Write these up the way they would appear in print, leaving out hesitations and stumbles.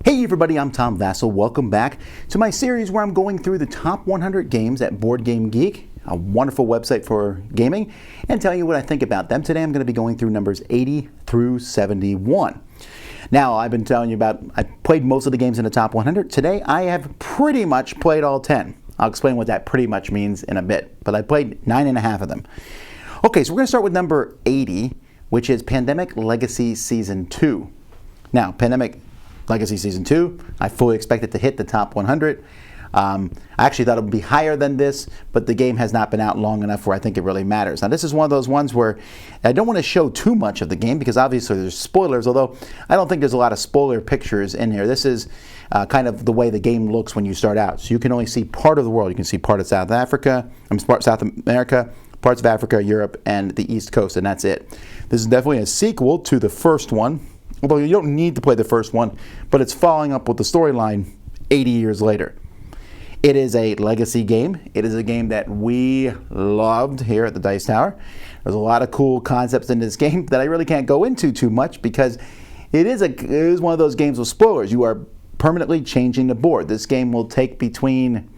Hey everybody, I'm Tom Vasel. Welcome back to my series where I'm going through the top 100 games at Board Game Geek, a wonderful website for gaming, and telling you what I think about them. Today I'm going to be going through numbers 80 through 71. Now, I've been telling you I played most of the games in the top 100. Today I have pretty much played all 10. I'll explain what that pretty much means in a bit, but I played 9.5 of them. Okay, so we're going to start with number 80, which is Pandemic Legacy Season 2. Now, Pandemic Legacy Season 2, I fully expect it to hit the top 100. I actually thought it would be higher than this, but the game has not been out long enough where I think it really matters. Now, this is one of those ones where I don't want to show too much of the game because obviously there's spoilers, although I don't think there's a lot of spoiler pictures in here. This is kind of the way the game looks when you start out. So you can only see part of the world. You can see part of South America, parts of Africa, Europe, and the East Coast, and that's it. This is definitely a sequel to the first one. Although you don't need to play the first one, but it's following up with the storyline 80 years later. It is a legacy game. It is a game that we loved here at the Dice Tower. There's a lot of cool concepts in this game that I really can't go into too much because it is one of those games with spoilers. You are permanently changing the board. This game will take between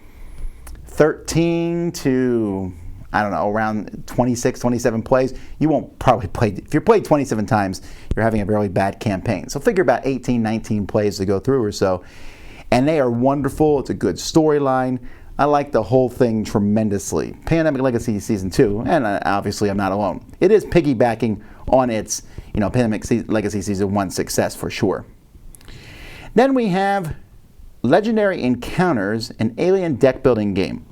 13 to, I don't know, around 26, 27 plays. You won't probably play, if you're played 27 times, you're having a really bad campaign. So figure about 18, 19 plays to go through or so. And they are wonderful. It's a good storyline. I like the whole thing tremendously. Pandemic Legacy Season 2, and obviously I'm not alone. It is piggybacking on its, Pandemic Legacy Season 1 success for sure. Then we have Legendary Encounters, an alien deck building game.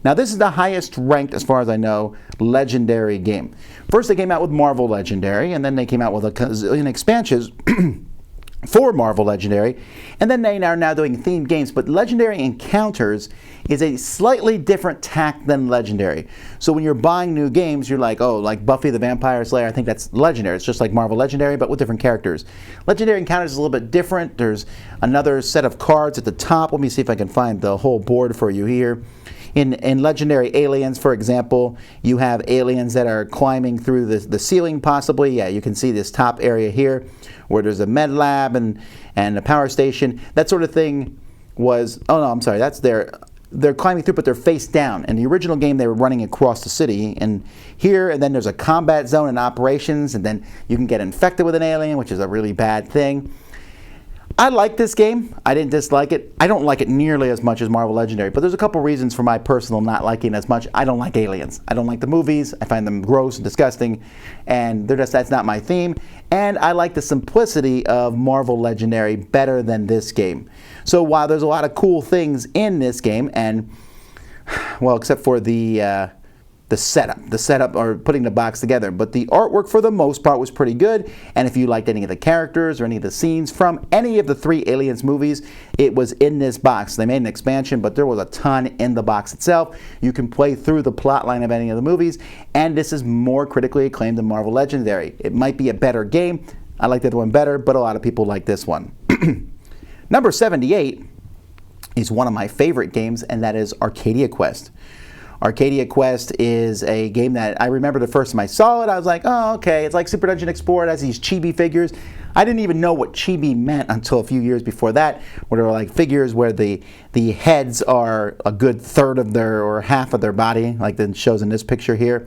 Now, this is the highest ranked, as far as I know, Legendary game. First, they came out with Marvel Legendary, and then they came out with a zillion expansions for Marvel Legendary, and then they are now doing themed games. But Legendary Encounters is a slightly different tack than Legendary. So when you're buying new games, you're like, oh, like Buffy the Vampire Slayer, I think that's Legendary. It's just like Marvel Legendary, but with different characters. Legendary Encounters is a little bit different. There's another set of cards at the top. Let me see if I can find the whole board for you here. In Legendary Aliens, for example, you have aliens that are climbing through the ceiling possibly. Yeah, you can see this top area here where there's a med lab and a power station. That sort of thing was, oh no, I'm sorry, that's they're climbing through, but they're face down. In the original game, they were running across the city. And here, and then there's a combat zone and operations, and then you can get infected with an alien, which is a really bad thing. I like this game. I didn't dislike it. I don't like it nearly as much as Marvel Legendary, but there's a couple reasons for my personal not liking it as much. I don't like aliens. I don't like the movies. I find them gross and disgusting, and that's not my theme. And I like the simplicity of Marvel Legendary better than this game. So while there's a lot of cool things in this game, and, well, except for the setup or putting the box together, but the artwork for the most part was pretty good. And if you liked any of the characters or any of the scenes from any of the 3 Aliens movies, it was in this box. They made an expansion, but there was a ton in the box itself. You can play through the plot line of any of the movies, and this is more critically acclaimed than Marvel Legendary. It might be a better game. I like the other one better, but a lot of people like this one. Number 78 is one of my favorite games, and that is Arcadia Quest. Arcadia Quest is a game that I remember the first time I saw it, I was like, oh, okay, it's like Super Dungeon Explorer. It has these chibi figures. I didn't even know what chibi meant until a few years before that, where there were like figures where the heads are a good third of or half of their body, like it shows in this picture here.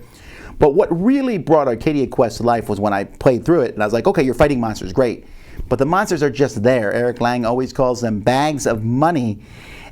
But what really brought Arcadia Quest to life was when I played through it, and I was like, okay, you're fighting monsters, great. But the monsters are just there. Eric Lang always calls them bags of money.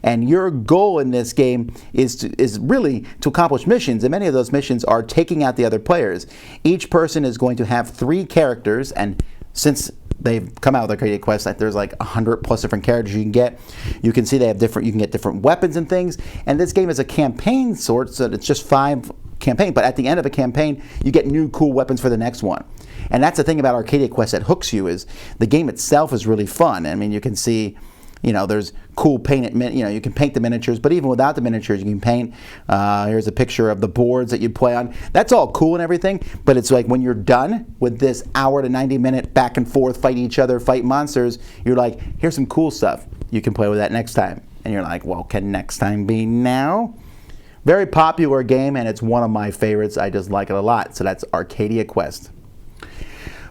And your goal in this game is really to accomplish missions, and many of those missions are taking out the other players. Each person is going to have 3 characters, and since they've come out with Arcadia Quest, there's like 100 plus different characters you can get. You can see they have you can get different weapons and things. And this game is a campaign sort, so it's just 5 campaign, but at the end of a campaign, you get new cool weapons for the next one. And that's the thing about Arcadia Quest that hooks you, is the game itself is really fun. I mean, you can see, there's cool painted, you can paint the miniatures, but even without the miniatures, you can paint. Here's a picture of the boards that you play on. That's all cool and everything, but it's like when you're done with this hour to 90-minute back and forth, fight each other, fight monsters, you're like, here's some cool stuff. You can play with that next time. And you're like, well, can next time be now? Very popular game, and it's one of my favorites. I just like it a lot. So that's Arcadia Quest.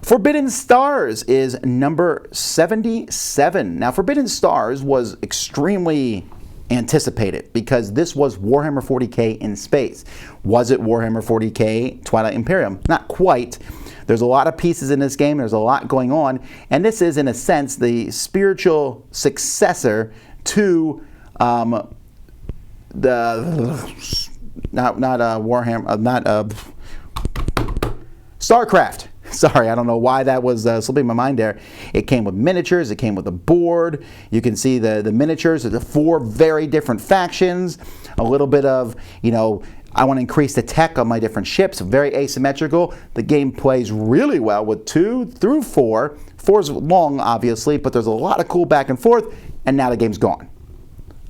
Forbidden Stars is number 77. Now, Forbidden Stars was extremely anticipated because this was Warhammer 40k in space. Was it Warhammer 40k Twilight Imperium? Not quite. There's a lot of pieces in this game. There's a lot going on. And this is, in a sense, the spiritual successor to StarCraft. Sorry, I don't know why that was slipping my mind there. It came with miniatures. It came with a board. You can see the miniatures. There's 4 very different factions. A little bit of, I want to increase the tech on my different ships. Very asymmetrical. The game plays really well with 2 through 4. 4's long, obviously, but there's a lot of cool back and forth, and now the game's gone.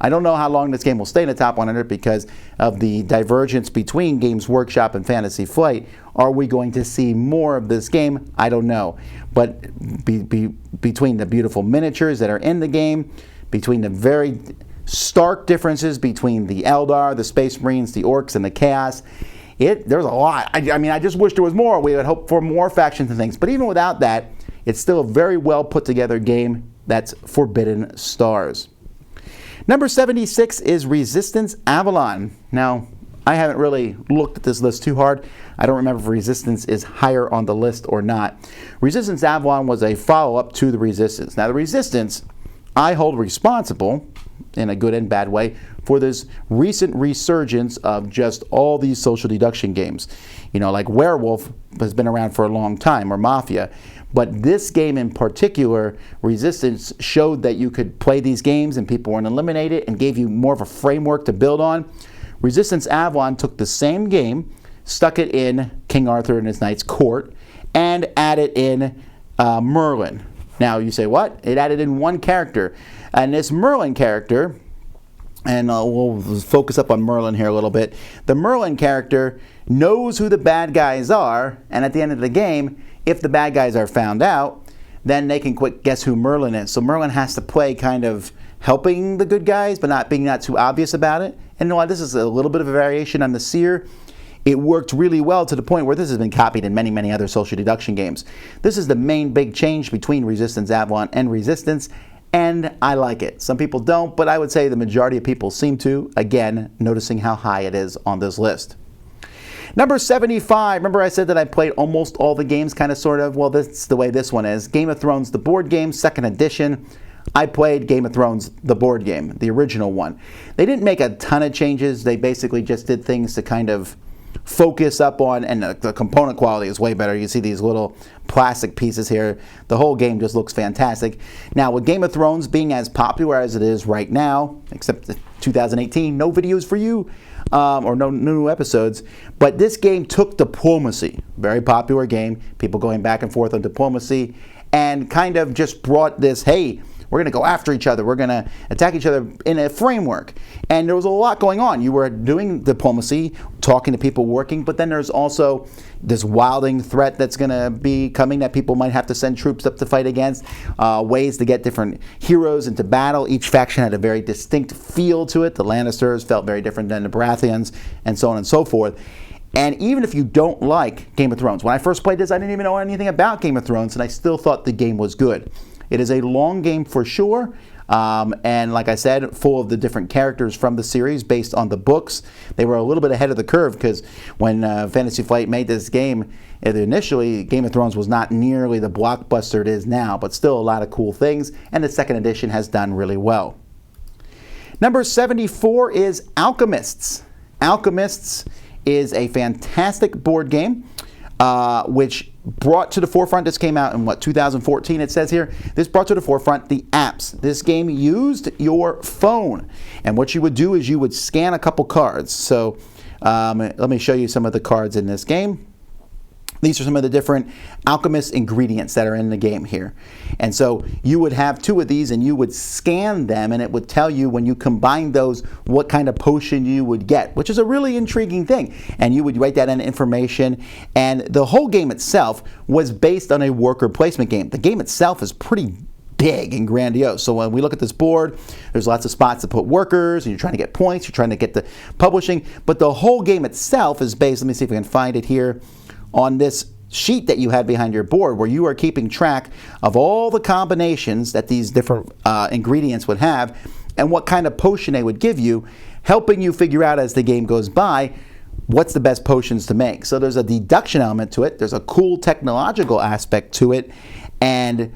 I don't know how long this game will stay in the top 100 because of the divergence between Games Workshop and Fantasy Flight. Are we going to see more of this game? I don't know. But between the beautiful miniatures that are in the game, between the very stark differences between the Eldar, the Space Marines, the Orcs, and the Chaos, there's a lot. I just wish there was more. We would hope for more factions and things. But even without that, it's still a very well put together game. That's Forbidden Stars. Number 76 is Resistance Avalon. Now, I haven't really looked at this list too hard. I don't remember if Resistance is higher on the list or not. Resistance Avalon was a follow-up to the Resistance. Now, the Resistance, I hold responsible, in a good and bad way, for this recent resurgence of just all these social deduction games. Like Werewolf has been around for a long time, or Mafia. But this game in particular, Resistance, showed that you could play these games and people weren't eliminated and gave you more of a framework to build on. Resistance Avalon took the same game, stuck it in King Arthur and his Knights Court, and added in Merlin. Now you say, what? It added in 1 character. And this Merlin character, and we'll focus up on Merlin here a little bit. The Merlin character knows who the bad guys are, and at the end of the game, if the bad guys are found out, then they can quick guess who Merlin is. So Merlin has to play kind of helping the good guys, but not being too obvious about it. And while this is a little bit of a variation on the Seer, it worked really well to the point where this has been copied in many, many other social deduction games. This is the main big change between Resistance Avalon and Resistance, and I like it. Some people don't, but I would say the majority of people seem to, again, noticing how high it is on this list. Number 75, remember I said that I played almost all the games, kind of, sort of? Well, that's the way this one is. Game of Thrones, the board game, 2nd edition. I played Game of Thrones, the board game, the original one. They didn't make a ton of changes. They basically just did things to kind of focus up on, and the component quality is way better. You see these little plastic pieces here. The whole game just looks fantastic. Now, with Game of Thrones being as popular as it is right now, except 2018, no videos for you, or no new episodes, but this game took diplomacy, very popular game, people going back and forth on diplomacy, and kind of just brought this, hey, we're going to go after each other. We're going to attack each other in a framework. And there was a lot going on. You were doing diplomacy, talking to people, working, but then there's also this wilding threat that's going to be coming that people might have to send troops up to fight against, ways to get different heroes into battle. Each faction had a very distinct feel to it. The Lannisters felt very different than the Baratheons, and so on and so forth. And even if you don't like Game of Thrones, when I first played this, I didn't even know anything about Game of Thrones, and I still thought the game was good. It is a long game for sure, and like I said, full of the different characters from the series based on the books. They were a little bit ahead of the curve because when Fantasy Flight made this game, initially Game of Thrones was not nearly the blockbuster it is now, but still a lot of cool things, and the 2nd edition has done really well. Number 74 is Alchemists. Alchemists is a fantastic board game, which brought to the forefront, this came out in 2014 it says here, this brought to the forefront the apps. This game used your phone, and what you would do is you would scan a couple cards. So let me show you some of the cards in this game. These are some of the different alchemist ingredients that are in the game here. And so you would have 2 of these and you would scan them, and it would tell you when you combine those what kind of potion you would get, which is a really intriguing thing. And you would write that in information. And the whole game itself was based on a worker placement game. The game itself is pretty big and grandiose. So when we look at this board, there's lots of spots to put workers, and you're trying to get points, you're trying to get the publishing. But the whole game itself is based, let me see if we can find it here, on this sheet that you had behind your board where you are keeping track of all the combinations that these different ingredients would have and what kind of potion they would give you, helping you figure out as the game goes by what's the best potions to make. So there's a deduction element to it, there's a cool technological aspect to it, and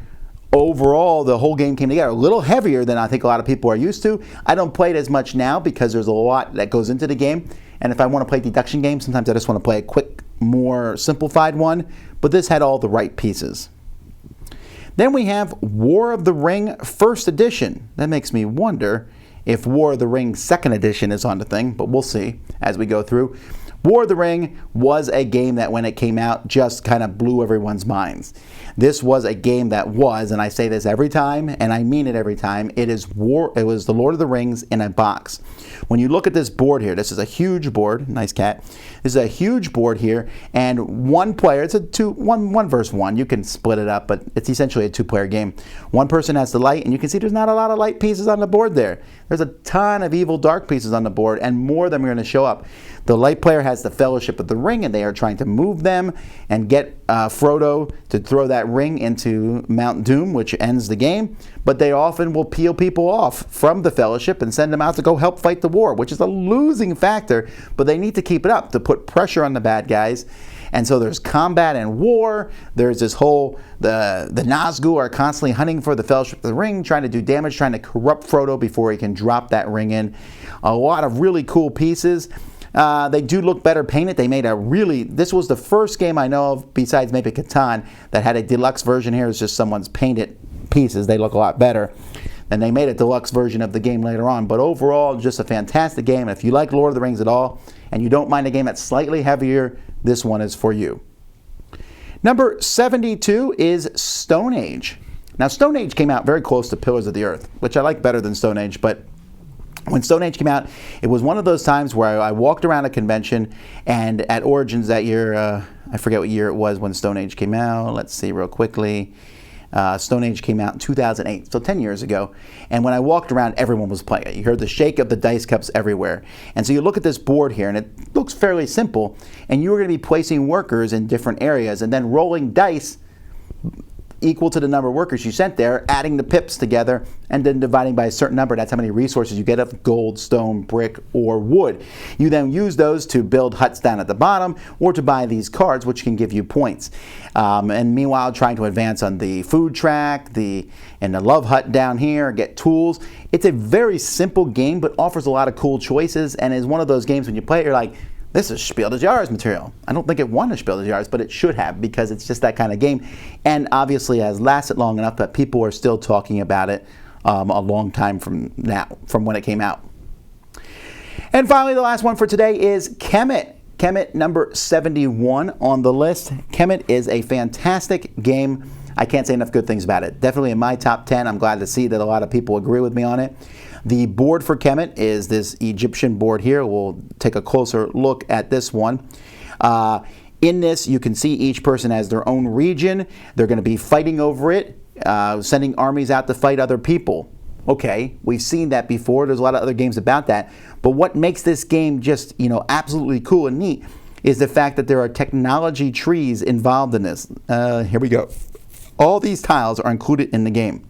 overall the whole game came together. A little heavier than I think a lot of people are used to. I don't play it as much now because there's a lot that goes into the game, and if I want to play deduction games, sometimes I just want to play a quick, more simplified one, but this had all the right pieces. Then we have War of the Ring First Edition. That makes me wonder if War of the Ring Second Edition is on the thing, but we'll see as we go through. War of the Ring was a game that when it came out just kind of blew everyone's minds. This was a game that was, and I say this every time, and I mean it every time, it was the Lord of the Rings in a box. When you look at this board here, this is a huge board, nice cat. This is a huge board here, and one player, it's a one versus one. You can split it up, but it's essentially a two-player game. One person has the light, and you can see there's not a lot of light pieces on the board there. There's a ton of evil dark pieces on the board, and more of them are going to show up. The light player has the Fellowship of the Ring, and they are trying to move them and get Frodo to throw that ring into Mount Doom, which ends the game. But they often will peel people off from the Fellowship and send them out to go help fight the war, which is a losing factor, but they need to keep it up to put pressure on the bad guys. And so there's combat and war. There's this whole, the Nazgûl are constantly hunting for the Fellowship of the Ring, trying to do damage, trying to corrupt Frodo before he can drop that ring in. A lot of really cool pieces. They do look better painted. They made this was the first game I know of, besides maybe Catan, that had a deluxe version. Here is just someone's painted pieces. They look a lot better. And they made a deluxe version of the game later on. But overall, just a fantastic game. And if you like Lord of the Rings at all, and you don't mind a game that's slightly heavier, this one is for you. Number 72 is Stone Age. Now, Stone Age came out very close to Pillars of the Earth, which I like better than Stone Age, but when Stone Age came out, it was one of those times where I walked around a convention, and at Origins that year, I forget what year it was when Stone Age came out. Let's see real quickly. Stone Age came out in 2008, so 10 years ago. And when I walked around, everyone was playing it. You heard the shake of the dice cups everywhere. And so you look at this board here, and it looks fairly simple. And you were going to be placing workers in different areas and then rolling dice equal to the number of workers you sent there, adding the pips together, and then dividing by a certain number. That's how many resources you get of gold, stone, brick, or wood. You then use those to build huts down at the bottom or to buy these cards, which can give you points. And meanwhile, trying to advance on the food track, and the love hut down here, get tools. It's a very simple game, but offers a lot of cool choices, and is one of those games when you play it, you're like, this is Spiel des Jahres material. I don't think it won a Spiel des Jahres, but it should have, because it's just that kind of game. And obviously has lasted long enough that people are still talking about it a long time from now, from when it came out. And finally, the last one for today is Kemet. Kemet, number 71 on the list. Kemet is a fantastic game. I can't say enough good things about it. Definitely in my top 10. I'm glad to see that a lot of people agree with me on it. The board for Kemet is this Egyptian board here. We'll take a closer look at this one. In this, you can see each person has their own region. They're going to be fighting over it, sending armies out to fight other people. Okay, we've seen that before. There's a lot of other games about that. But what makes this game just, absolutely cool and neat is the fact that there are technology trees involved in this. Here we go. All these tiles are included in the game.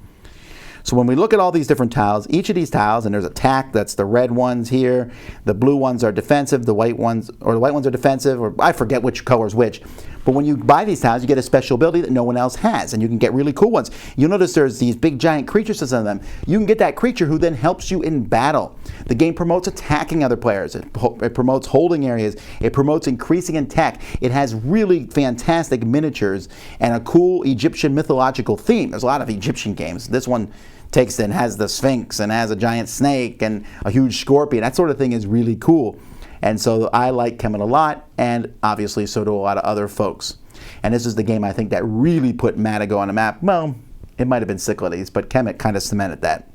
So when we look at all these different tiles, each of these tiles, and there's attack, that's the red ones here, the blue ones are defensive, the white ones are defensive, or I forget which color's which. But when you buy these tiles, you get a special ability that no one else has, and you can get really cool ones. You'll notice there's these big giant creatures to some of them. You can get that creature who then helps you in battle. The game promotes attacking other players. It promotes holding areas. It promotes increasing in tech. It has really fantastic miniatures and a cool Egyptian mythological theme. There's a lot of Egyptian games. This one takes and has the Sphinx and has a giant snake and a huge scorpion. That sort of thing is really cool. And so I like Kemet a lot, and obviously so do a lot of other folks. And this is the game I think that really put Madigo on the map. Well, it might have been Cyclades, but Kemet kind of cemented that.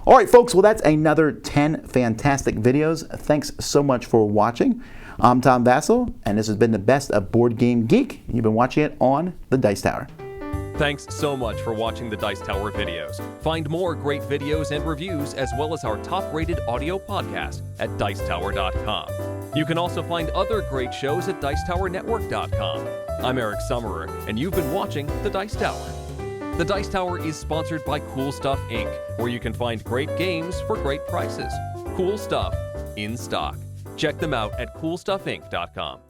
All right, folks, well, that's another 10 fantastic videos. Thanks so much for watching. I'm Tom Vasel, and this has been the best of Board Game Geek. You've been watching it on the Dice Tower. Thanks so much for watching the Dice Tower videos. Find more great videos and reviews, as well as our top-rated audio podcast at Dicetower.com. You can also find other great shows at Dicetowernetwork.com. I'm Eric Summerer, and you've been watching The Dice Tower. The Dice Tower is sponsored by Cool Stuff Inc., where you can find great games for great prices. Cool stuff in stock. Check them out at coolstuffinc.com.